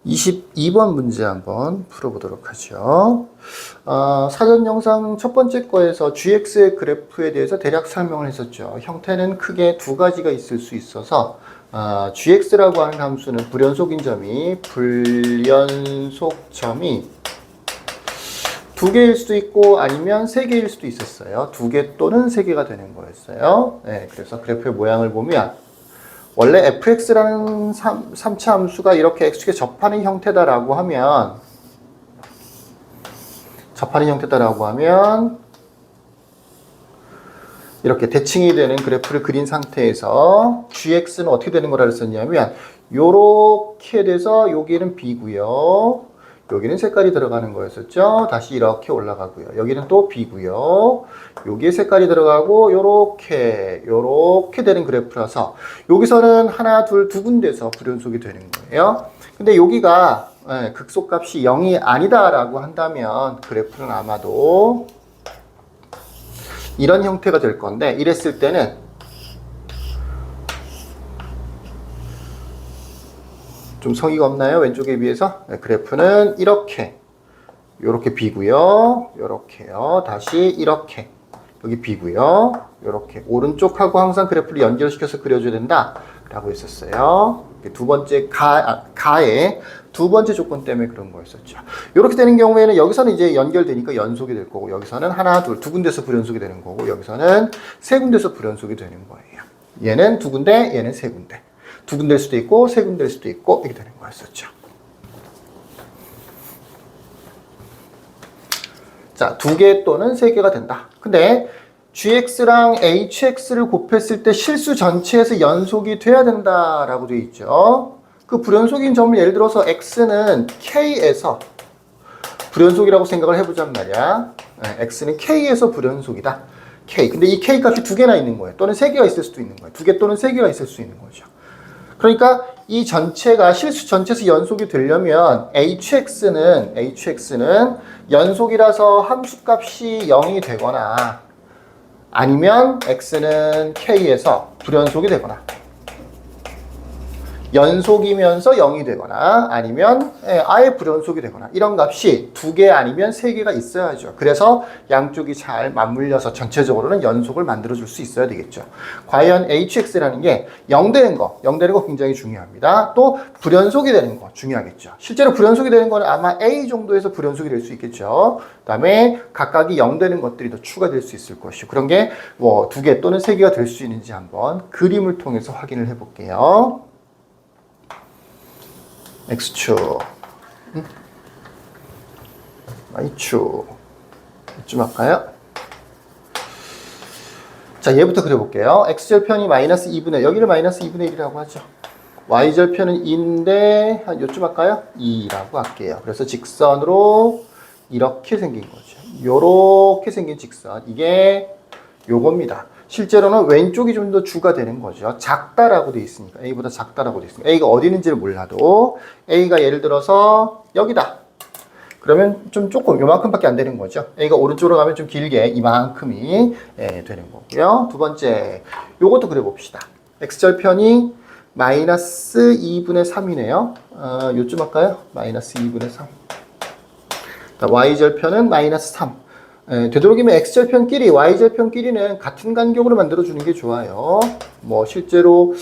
22번 문제 한번 풀어보도록 하죠. 사전 영상 첫 번째 거에서 gx의 그래프에 대해서 대략 설명을 했었죠. 형태는 크게 두 가지가 있을 수 있어서 gx라고 하는 함수는 불연속인 점이 두 개일 수도 있고 아니면 세 개일 수도 있었어요. 두 개 또는 세 개가 되는 거였어요. 네, 그래서 그래프의 모양을 보면 원래 fx라는 3차 함수가 이렇게 x축에 접하는 형태다라고 하면 이렇게 대칭이 되는 그래프를 그린 상태에서 gx는 어떻게 되는 거라 그랬었냐면 요렇게 돼서 여기는 b고요. 여기는 색깔이 들어가는 거였었죠. 다시 이렇게 올라가고요. 여기는 또 b고요. 여기에 색깔이 들어가고 요렇게 되는 그래프라서 여기서는 하나, 둘, 두 군데서 불연속이 되는 거예요. 근데 여기가 극소값이 0이 아니다라고 한다면 그래프는 아마도 이런 형태가 될 건데 이랬을 때는 좀 성의가 없나요? 왼쪽에 비해서? 그래프는 이렇게 b고요. 요렇게요. 다시 이렇게 여기 b고요. 요렇게 오른쪽하고 항상 그래프를 연결시켜서 그려줘야 된다 라고 했었어요. 두 번째 가의 두 번째 조건 때문에 그런 거였었죠. 이렇게 되는 경우에는 여기서는 이제 연결되니까 연속이 될 거고 여기서는 하나, 둘, 두 군데서 불연속이 되는 거고 여기서는 세 군데서 불연속이 되는 거예요. 얘는 두 군데, 얘는 세 군데. 두 군데일 수도 있고 세 군데일 수도 있고 이렇게 되는 거였었죠. 자, 두 개 또는 세 개가 된다. 근데 gx랑 hx를 곱했을 때 실수 전체에서 연속이 돼야 된다라고 되어 있죠. 그 불연속인 점을 예를 들어서 x는 k에서 불연속이라고 생각을 해보잔 말이야. x는 k에서 불연속이다. k. 근데 이 k 값이 두 개나 있는 거예요. 또는 세 개가 있을 수도 있는 거예요. 두 개 또는 세 개가 있을 수 있는 거죠. 그러니까 이 전체가 실수 전체에서 연속이 되려면 hx는 연속이라서 함수값이 0이 되거나 아니면 x는 k에서 불연속이 되거나 연속이면서 0이 되거나 아니면 아예 불연속이 되거나 이런 값이 두 개 아니면 세 개가 있어야죠. 그래서 양쪽이 잘 맞물려서 전체적으로는 연속을 만들어줄 수 있어야 되겠죠. 과연 hx라는 게 0 되는 거 굉장히 중요합니다. 또 불연속이 되는 거 중요하겠죠. 실제로 불연속이 되는 거는 아마 a 정도에서 불연속이 될 수 있겠죠. 그 다음에 각각이 0 되는 것들이 더 추가될 수 있을 것이고 그런 게 뭐 두 개 또는 세 개가 될 수 있는지 한번 그림을 통해서 확인을 해볼게요. X축, Y축, 이쯤 할까요? 자, 얘부터 그려볼게요. X절편이 마이너스 2분의, 여기를 마이너스 2분의 1이라고 하죠. Y절편은 2인데, 한 요쯤 할까요? 2라고 할게요. 그래서 직선으로 이렇게 생긴 거죠. 요렇게 생긴 직선. 이게 요겁니다. 실제로는 왼쪽이 좀 더 주가 되는 거죠. 작다라고 돼 있으니까. A보다 작다라고 돼 있으니까. A가 어디 있는지를 몰라도 A가 예를 들어서 여기다. 그러면 좀 조금 요만큼밖에 안 되는 거죠. A가 오른쪽으로 가면 좀 길게 이만큼이 되는 거고요. 두 번째, 요것도 그려봅시다. X절편이 마이너스 2분의 3이네요. 요쯤 할까요? 마이너스 2분의 3. Y절편은 마이너스 3. 되도록이면 X절편끼리, Y절편끼리는 같은 간격으로 만들어주는 게 좋아요. 뭐, 실제로,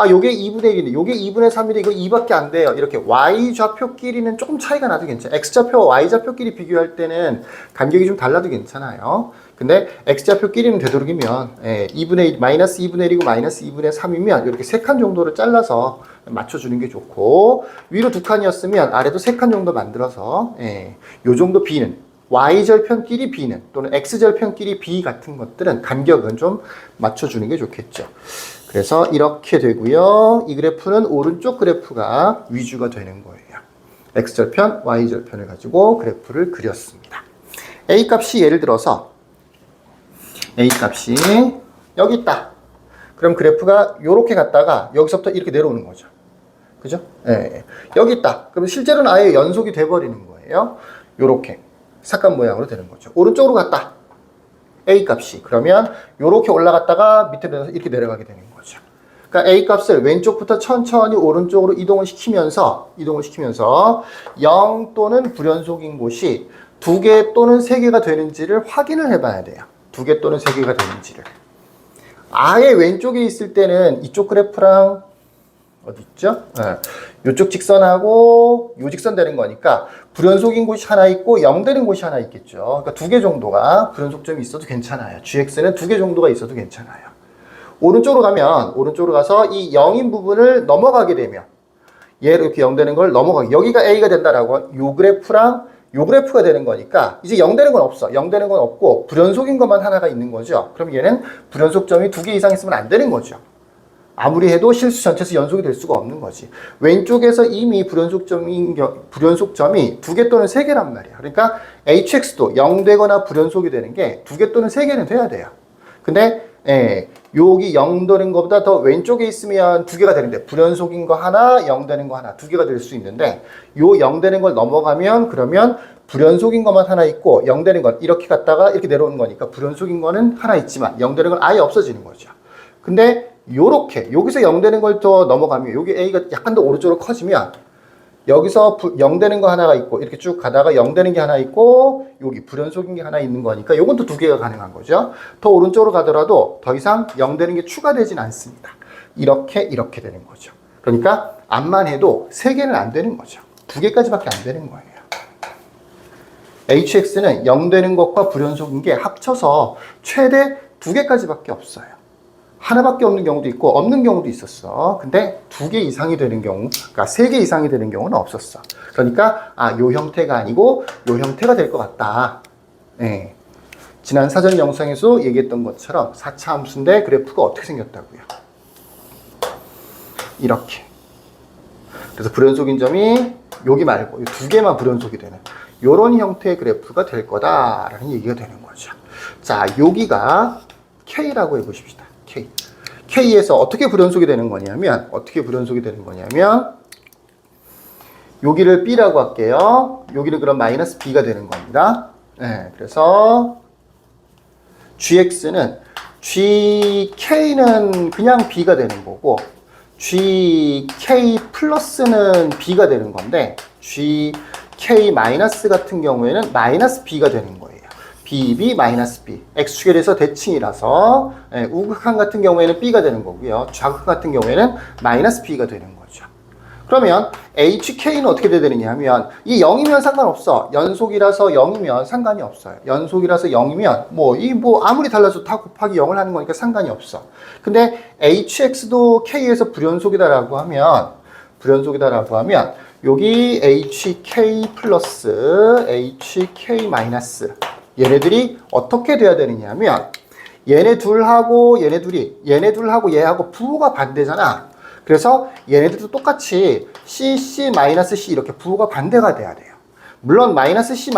요게 2분의 1인데, 요게 2분의 3인데, 이거 2밖에 안 돼요. 이렇게 Y좌표끼리는 조금 차이가 나도 괜찮아요. X좌표와 Y좌표끼리 비교할 때는 간격이 좀 달라도 괜찮아요. 근데 X좌표끼리는 되도록이면, 마이너스 2분의 1이고 마이너스 2분의 3이면, 이렇게 3칸 정도를 잘라서 맞춰주는 게 좋고, 위로 2칸이었으면 아래도 3칸 정도 만들어서, 요 정도 B는, Y절편끼리 B는 또는 X절편끼리 B 같은 것들은 간격은 좀 맞춰주는 게 좋겠죠. 그래서 이렇게 되고요. 이 그래프는 오른쪽 그래프가 위주가 되는 거예요. X절편, Y절편을 가지고 그래프를 그렸습니다. A값이 예를 들어서 A값이 여기 있다. 그럼 그래프가 이렇게 갔다가 여기서부터 이렇게 내려오는 거죠. 그죠? 여기 있다. 그럼 실제로는 아예 연속이 돼버리는 거예요. 이렇게. 삭감 모양으로 되는 거죠. 오른쪽으로 갔다. A 값이. 그러면 이렇게 올라갔다가 밑에 내려서 이렇게 내려가게 되는 거죠. 그러니까 A 값을 왼쪽부터 천천히 오른쪽으로 이동을 시키면서 0 또는 불연속인 곳이 2개 또는 3개가 되는지를 확인을 해봐야 돼요. 2개 또는 3개가 되는지를. 아예 왼쪽에 있을 때는 이쪽 그래프랑 어디 있죠? 이쪽 직선하고 요 직선 되는 거니까 불연속인 곳이 하나 있고 0 되는 곳이 하나 있겠죠. 그러니까 2개 정도가 불연속점이 있어도 괜찮아요. GX는 2개 정도가 있어도 괜찮아요. 오른쪽으로 가서 이 0인 부분을 넘어가게 되면 얘를 이렇게 0 되는 걸 넘어가게, 여기가 A가 된다라고 요 그래프랑 요 그래프가 되는 거니까 이제 0 되는 건 없어. 0 되는 건 없고 불연속인 것만 하나가 있는 거죠. 그럼 얘는 불연속점이 2개 이상 있으면 안 되는 거죠. 아무리 해도 실수 전체에서 연속이 될 수가 없는 거지. 왼쪽에서 이미 불연속점이 2개 또는 3개란 말이야. 그러니까 HX도 0 되거나 불연속이 되는 게 2개 또는 3개는 돼야 돼요. 근데 여기 0 되는 것보다 더 왼쪽에 있으면 2개가 되는데 불연속인 거 하나, 0 되는 거 하나, 2개가 될 수 있는데 요 0 되는 걸 넘어가면 그러면 불연속인 것만 하나 있고 0 되는 건 이렇게 갔다가 이렇게 내려오는 거니까 불연속인 거는 하나 있지만 0 되는 건 아예 없어지는 거죠. 근데 요렇게 여기서 0 되는 걸 더 넘어가면 여기 A가 약간 더 오른쪽으로 커지면 여기서 0 되는 거 하나가 있고 이렇게 쭉 가다가 0 되는 게 하나 있고 여기 불연속인 게 하나 있는 거니까 요건 또 2개가 가능한 거죠. 더 오른쪽으로 가더라도 더 이상 0 되는 게 추가되진 않습니다. 이렇게 되는 거죠. 그러니까 암만 해도 3개는 안 되는 거죠. 2개까지밖에 안 되는 거예요. HX는 0 되는 것과 불연속인 게 합쳐서 최대 2개까지밖에 없어요. 하나밖에 없는 경우도 있고 없는 경우도 있었어. 근데 2개 이상이 되는 경우, 그러니까 3개 이상이 되는 경우는 없었어. 그러니까 요 형태가 아니고 요 형태가 될 것 같다. 지난 사전 영상에서 얘기했던 것처럼 4차 함수인데 그래프가 어떻게 생겼다고요? 이렇게. 그래서 불연속인 점이 여기 말고 이 2개만 불연속이 되는 요런 형태의 그래프가 될 거다라는 얘기가 되는 거죠. 자, 여기가 K라고 해보십시다. K에서 어떻게 불연속이 되는 거냐면 여기를 B라고 할게요. 여기는 그럼 마이너스 B가 되는 겁니다. 그래서 GX는 GK는 그냥 B가 되는 거고 GK 플러스는 B가 되는 건데 GK 마이너스 같은 경우에는 마이너스 B가 되는 거예요. BB 마이너스 B. X축에 대해서 대칭이라서 우극한 같은 경우에는 B가 되는 거고요. 좌극한 같은 경우에는 마이너스 B가 되는 거죠. 그러면 HK는 어떻게 되느냐 하면 이 0이면 상관없어. 연속이라서 0이면 상관이 없어요. 연속이라서 0이면 아무리 달라도 다 곱하기 0을 하는 거니까 상관이 없어. 근데 HX도 K에서 불연속이다라고 하면 여기 HK 플러스 HK 마이너스 얘네들이 어떻게 돼야 되느냐 하면 얘네 둘하고 얘하고 부호가 반대잖아. 그래서 얘네들도 똑같이 C 이렇게 부호가 반대가 돼야 돼요. 물론 마이너스 C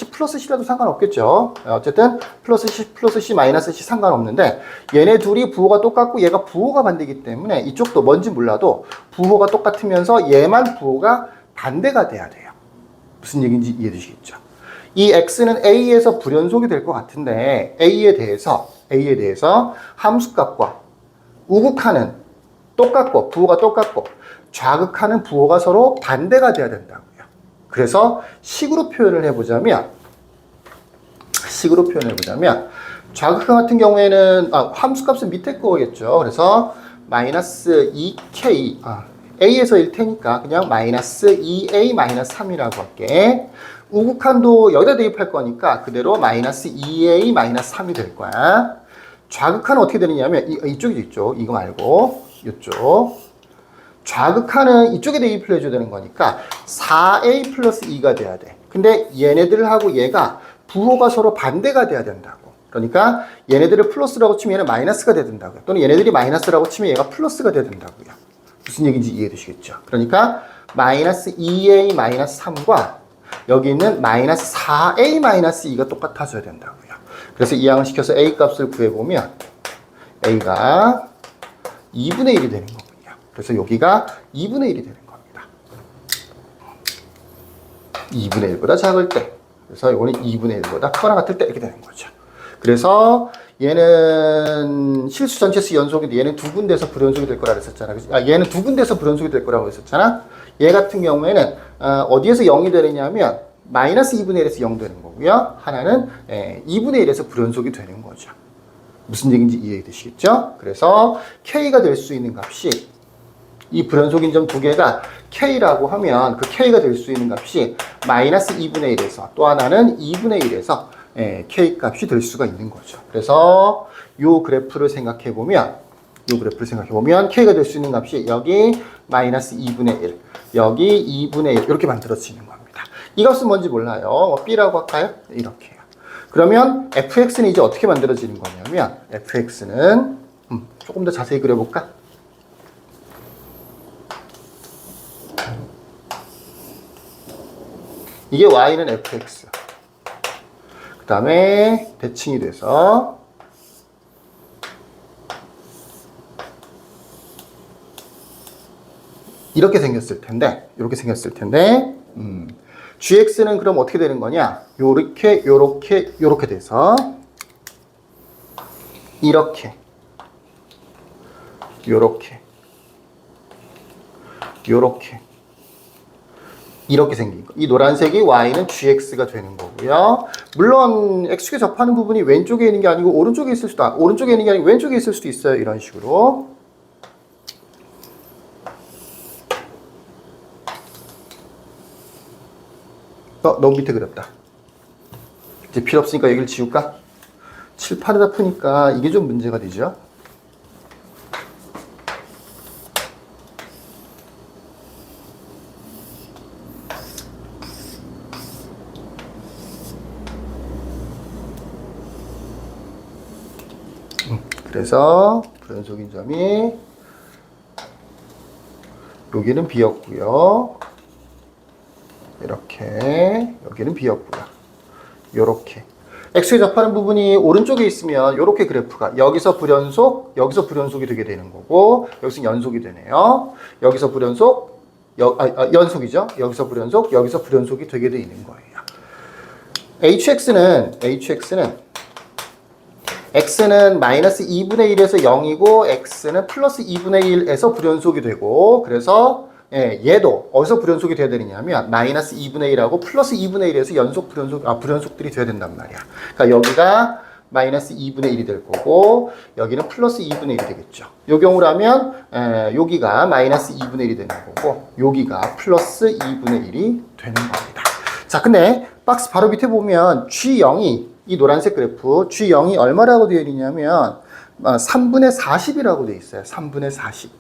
플러스 C라도 상관없겠죠. 어쨌든 플러스 C 마이너스 C 상관없는데 얘네 둘이 부호가 똑같고 얘가 부호가 반대이기 때문에 이쪽도 뭔지 몰라도 부호가 똑같으면서 얘만 부호가 반대가 돼야 돼요. 무슨 얘기인지 이해되시겠죠? 이 X는 A에서 불연속이 될 것 같은데 A에 대해서 함수값과 우극하는 똑같고 부호가 똑같고 좌극하는 부호가 서로 반대가 돼야 된다고요. 그래서 식으로 표현을 해보자면 좌극한 같은 경우에는 함수값은 밑에 거겠죠. 그래서 마이너스 2K A에서 1테니까 그냥 마이너스 2A 마이너스 3이라고 할게. 우극한도 여기다 대입할 거니까 그대로 마이너스 2A 마이너스 3이 될 거야. 좌극한은 어떻게 되느냐면 이쪽이죠. 이쪽. 이거 말고 이쪽. 좌극한은 이쪽에 대입을 해줘야 되는 거니까 4A 플러스 2가 돼야 돼. 근데 얘네들하고 얘가 부호가 서로 반대가 돼야 된다고. 그러니까 얘네들을 플러스라고 치면 얘는 마이너스가 돼야 된다고요. 또는 얘네들이 마이너스라고 치면 얘가 플러스가 돼야 된다고요. 무슨 얘기인지 이해되시겠죠? 그러니까 마이너스 2A 마이너스 3과 여기 있는 마이너스 4A 마이너스 2가 똑같아져야 된다고요. 그래서 이항을 시켜서 A 값을 구해보면 A가 2분의 1이 되는 거군요. 그래서 여기가 2분의 1이 되는 겁니다. 2분의 1보다 작을 때. 그래서 이거는 2분의 1보다 크거나 같을 때 이렇게 되는 거죠. 그래서 얘는 실수 전체수 연속인데 얘는 두 군데서 불연속이 될 거라 그랬었잖아. 얘는 두 군데서 불연속이 될 거라고 했었잖아. 얘 같은 경우에는 어디에서 0이 되느냐면 마이너스 2분의 1에서 0 되는 거고요. 하나는 2분의 1에서 불연속이 되는 거죠. 무슨 얘기인지 이해되시겠죠? 그래서 K가 될 수 있는 값이 이 불연속인 점 두 개가 K라고 하면 그 K가 될 수 있는 값이 마이너스 2분의 1에서 또 하나는 2분의 1에서 K 값이 될 수가 있는 거죠. 그래서 요 그래프를 생각해 보면 K가 될 수 있는 값이 여기 마이너스 2분의 1, 여기 2분의 1 이렇게 만들어지는 겁니다. 이 값은 뭔지 몰라요. B라고 할까요? 이렇게요. 그러면 fx는 이제 어떻게 만들어지는 거냐면 fx는 조금 더 자세히 그려볼까? 이게 y는 fx. 그 다음에 대칭이 돼서 이렇게 생겼을 텐데 gx는 그럼 어떻게 되는 거냐? 요렇게 돼서 이렇게 생긴 거. 이 노란색이 y는 gx가 되는 거고요. 물론 x축에 접하는 부분이 왼쪽에 있는 게 아니고 오른쪽에 있을 수도 오른쪽에 있는 게 아니고 왼쪽에 있을 수도 있어요. 이런 식으로. 너무 밑에 그렸다. 이제 필요 없으니까 여기를 지울까? 칠판에다 푸니까 이게 좀 문제가 되죠. 그래서 불연속인 점이 여기는 B였고요. 이렇게 여기는 B였고요. 요렇게 X에 접하는 부분이 오른쪽에 있으면 요렇게 그래프가 여기서 불연속이 되게 되는 거고 여기서 연속이 되네요. 여기서 불연속 연속이죠. 여기서 불연속이 되게 되는 거예요. X는 마이너스 2분의 1에서 0이고 X는 플러스 2분의 1에서 불연속이 되고 그래서 얘도 어디서 불연속이 돼야 되느냐면 마이너스 2분의 1하고 플러스 2분의 1에서 불연속들이 돼야 된단 말이야. 그러니까 여기가 마이너스 2분의 1이 될 거고 여기는 플러스 2분의 1이 되겠죠. 이 경우라면 여기가 마이너스 2분의 1이 되는 거고 여기가 플러스 2분의 1이 되는 겁니다. 자, 근데 박스 바로 밑에 보면 G0이 이 노란색 그래프 G0이 얼마라고 되어 있냐면 3분의 40이라고 되어 있어요. 3분의 40.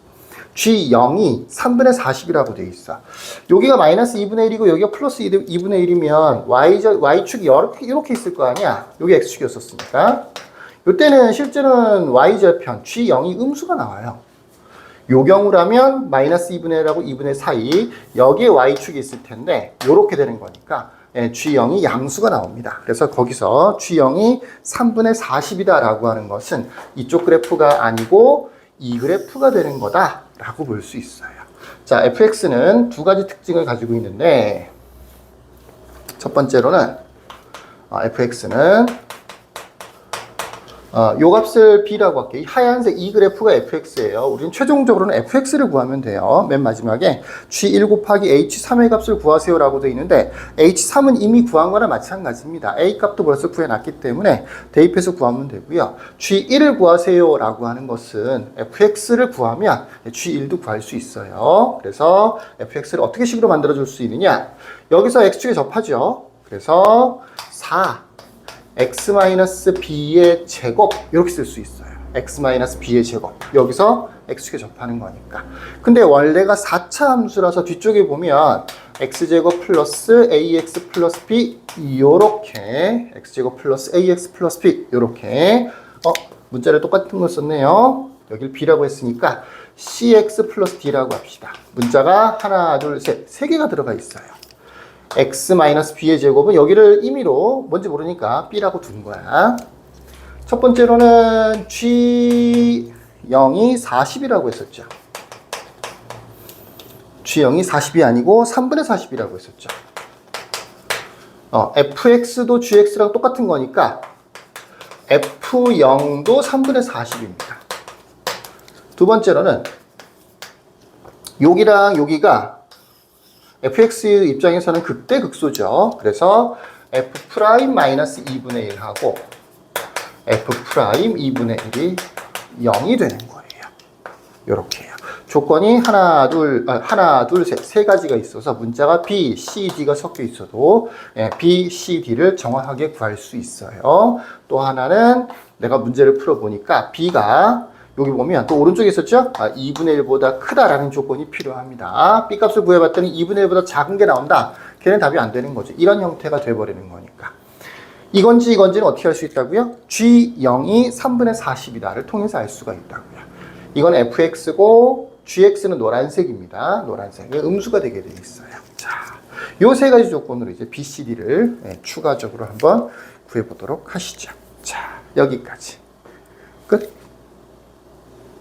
G0이 3분의 40이라고 되어 있어. 여기가 마이너스 2분의 1이고 여기가 플러스 2분의 1이면 Y축이 이렇게 있을 거 아니야. 여기 X축이었었으니까. 이때는 실제로는 Y절편 G0이 음수가 나와요. 요 경우라면 마이너스 2분의 1하고 2분의 4 사이 여기에 Y축이 있을 텐데 이렇게 되는 거니까 G0이 양수가 나옵니다. 그래서 거기서 G0이 3분의 40이다 라고 하는 것은 이쪽 그래프가 아니고 이 그래프가 되는 거다 라고 볼 수 있어요. 자, fx는 두 가지 특징을 가지고 있는데 첫 번째로는 fx는 요 값을 b라고 할게요. 하얀색 이 그래프가 fx예요. 우리는 최종적으로는 fx를 구하면 돼요. 맨 마지막에 g1 곱하기 h3의 값을 구하세요 라고 되어 있는데 h3은 이미 구한 거나 마찬가지입니다. a 값도 벌써 구해놨기 때문에 대입해서 구하면 되고요. g1을 구하세요 라고 하는 것은 fx를 구하면 g1도 구할 수 있어요. 그래서 fx를 어떻게 식으로 만들어줄 수 있느냐, 여기서 x축에 접하죠. 그래서 4 x-b의 제곱 이렇게 쓸 수 있어요. x-b의 제곱 여기서 x축에 접하는 거니까. 근데 원래가 4차 함수라서 뒤쪽에 보면 x제곱 플러스 ax 플러스 b 요렇게 x제곱 플러스 ax 플러스 b 요렇게 문자를 똑같은 걸 썼네요. 여길 b라고 했으니까 cx 플러스 d라고 합시다. 문자가 하나 둘 셋 3개가 들어가 있어요. x-b의 제곱은 여기를 임의로 뭔지 모르니까 b라고 둔 거야. 첫 번째로는 G0이 40이라고 했었죠. G0이 40이 아니고 3분의 40이라고 했었죠. fx도 gx랑 똑같은 거니까 F0도 3분의 40입니다. 두 번째로는 여기랑 여기가 fx 입장에서는 극대극소죠. 그래서 f'-2분의 1하고 f'2분의 1이 0이 되는 거예요. 이렇게요. 조건이 하나, 둘, 세 가지가 있어서 문자가 B, C, D가 섞여 있어도 B, C, D를 정확하게 구할 수 있어요. 또 하나는 내가 문제를 풀어보니까 B가 여기 보면 또 오른쪽에 있었죠? 2분의 1보다 크다라는 조건이 필요합니다. B 값을 구해봤더니 2분의 1보다 작은 게 나온다. 걔는 답이 안 되는 거죠. 이런 형태가 돼버리는 거니까. 이건지 이건지는 어떻게 할 수 있다고요? G0이 3분의 40이다를 통해서 알 수가 있다고요. 이건 fx고 gx는 노란색입니다. 노란색. 음수가 되게 되어 있어요. 자, 요 세 가지 조건으로 이제 B, C, D를 추가적으로 한번 구해보도록 하시죠. 자, 여기까지. 끝.